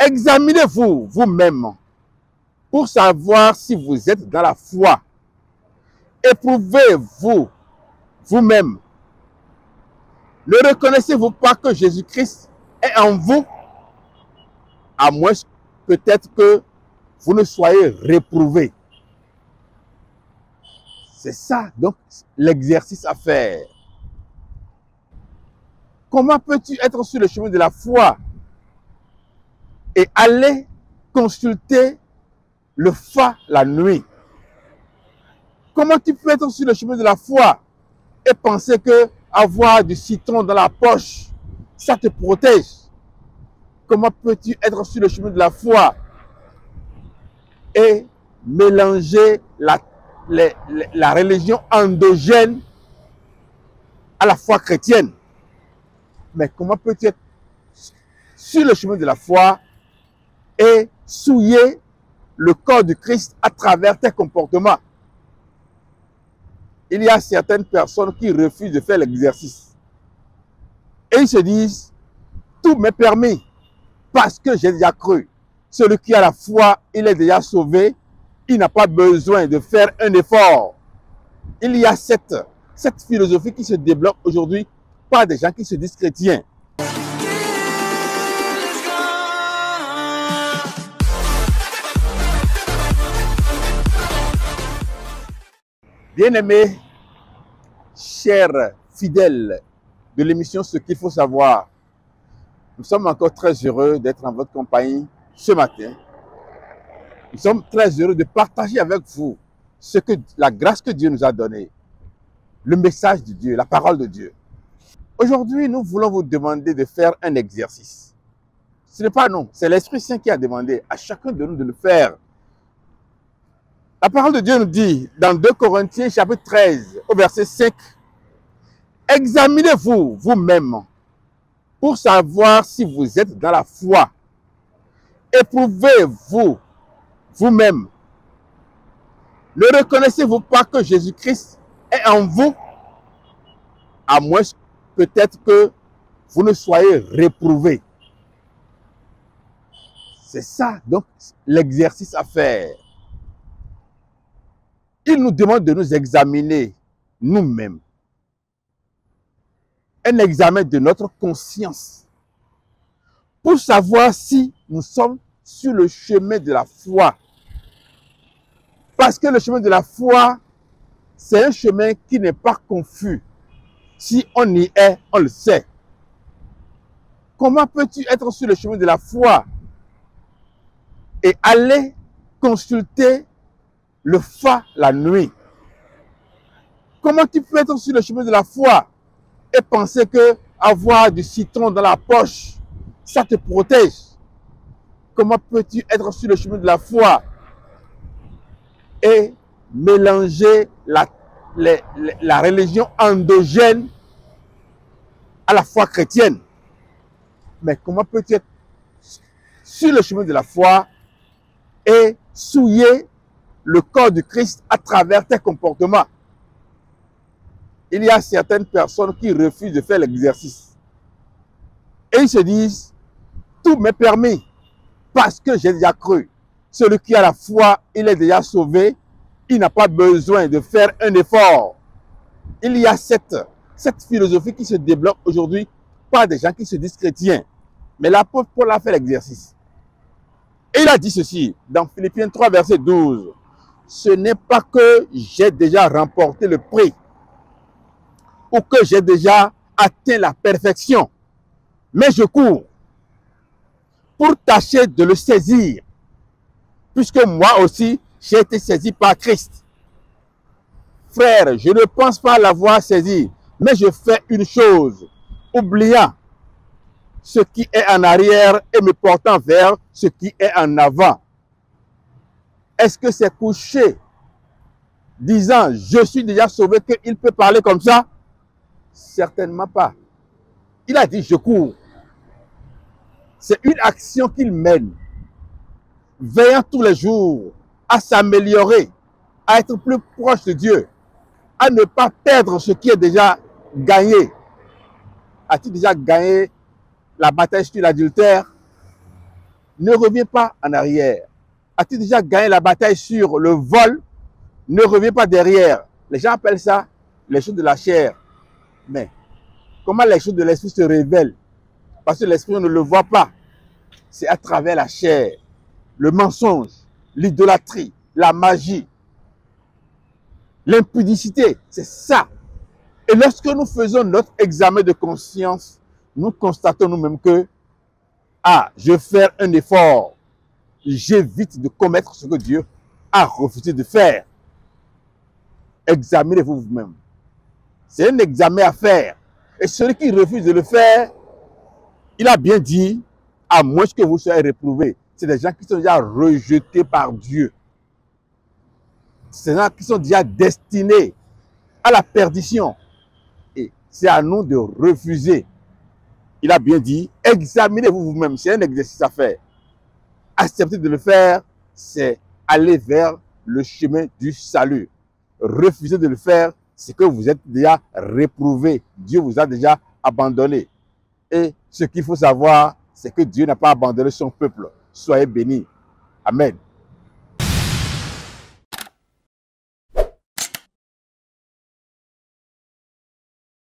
Examinez-vous vous-même pour savoir si vous êtes dans la foi. Éprouvez-vous vous-même. Ne reconnaissez-vous pas que Jésus-Christ est en vous, à moins peut-être que vous ne soyez réprouvé. C'est ça, donc, l'exercice à faire. Comment peux-tu être sur le chemin de la foi et aller consulter le Fa la nuit? Comment tu peux être sur le chemin de la foi et penser que avoir du citron dans la poche, ça te protège? Comment peux-tu être sur le chemin de la foi et mélanger la religion endogène à la foi chrétienne? Mais comment peux-tu être sur le chemin de la foi et souiller le corps du Christ à travers tes comportements? Il y a certaines personnes qui refusent de faire l'exercice. Et ils se disent, tout m'est permis parce que j'ai déjà cru. Celui qui a la foi, il est déjà sauvé. Il n'a pas besoin de faire un effort. Il y a cette philosophie qui se développe aujourd'hui par des gens qui se disent chrétiens. Bien-aimés, chers fidèles de l'émission Ce qu'il faut savoir, nous sommes encore très heureux d'être en votre compagnie ce matin. Nous sommes très heureux de partager avec vous la grâce que Dieu nous a donnée, le message de Dieu, la parole de Dieu. Aujourd'hui, nous voulons vous demander de faire un exercice. Ce n'est pas nous, c'est l'Esprit Saint qui a demandé à chacun de nous de le faire. La parole de Dieu nous dit dans 2 Corinthiens chapitre 13 au verset 5, examinez-vous vous-même pour savoir si vous êtes dans la foi. Éprouvez-vous vous-même. Ne reconnaissez-vous pas que Jésus-Christ est en vous, à moins peut-être que vous ne soyez réprouvé. C'est ça, donc, l'exercice à faire. Il nous demande de nous examiner nous-mêmes. Un examen de notre conscience pour savoir si nous sommes sur le chemin de la foi. Parce que le chemin de la foi, c'est un chemin qui n'est pas confus. Si on y est, on le sait. Comment peux-tu être sur le chemin de la foi et aller consulter le Fa la nuit? Comment tu peux être sur le chemin de la foi et penser que avoir du citron dans la poche, ça te protège? Comment peux-tu être sur le chemin de la foi et mélanger la religion endogène à la foi chrétienne? Mais comment peux-tu être sur le chemin de la foi et souiller le corps du Christ à travers tes comportements? Il y a certaines personnes qui refusent de faire l'exercice. Et ils se disent, tout m'est permis parce que j'ai déjà cru. Celui qui a la foi, il est déjà sauvé. Il n'a pas besoin de faire un effort. Il y a cette philosophie qui se développe aujourd'hui par des gens qui se disent chrétiens. Mais l'apôtre Paul a fait l'exercice. Et il a dit ceci dans Philippiens 3, verset 12. Ce n'est pas que j'ai déjà remporté le prix ou que j'ai déjà atteint la perfection, mais je cours pour tâcher de le saisir, puisque moi aussi, j'ai été saisi par Christ. Frère, je ne pense pas l'avoir saisi, mais je fais une chose, oubliant ce qui est en arrière et me portant vers ce qui est en avant. Est-ce que c'est couché, disant, je suis déjà sauvé, qu'il peut parler comme ça? Certainement pas. Il a dit, je cours. C'est une action qu'il mène, veillant tous les jours à s'améliorer, à être plus proche de Dieu, à ne pas perdre ce qui est déjà gagné. As-tu déjà gagné la bataille sur l'adultère? Ne reviens pas en arrière. As-tu déjà gagné la bataille sur le vol? Ne reviens pas derrière. Les gens appellent ça les choses de la chair. Mais comment les choses de l'esprit se révèlent? Parce que l'esprit, on ne le voit pas. C'est à travers la chair. Le mensonge, l'idolâtrie, la magie, l'impudicité. C'est ça. Et lorsque nous faisons notre examen de conscience, nous constatons nous-mêmes que, je vais faire un effort. J'évite de commettre ce que Dieu a refusé de faire. Examinez-vous vous-même. C'est un examen à faire. Et celui qui refuse de le faire, il a bien dit, à moins que vous soyez réprouvés. C'est des gens qui sont déjà rejetés par Dieu. C'est des gens qui sont déjà destinés à la perdition. Et c'est à nous de refuser. Il a bien dit, examinez-vous vous-même. C'est un exercice à faire. Accepter de le faire, c'est aller vers le chemin du salut. Refuser de le faire, c'est que vous êtes déjà réprouvé. Dieu vous a déjà abandonné. Et ce qu'il faut savoir, c'est que Dieu n'a pas abandonné son peuple. Soyez bénis. Amen.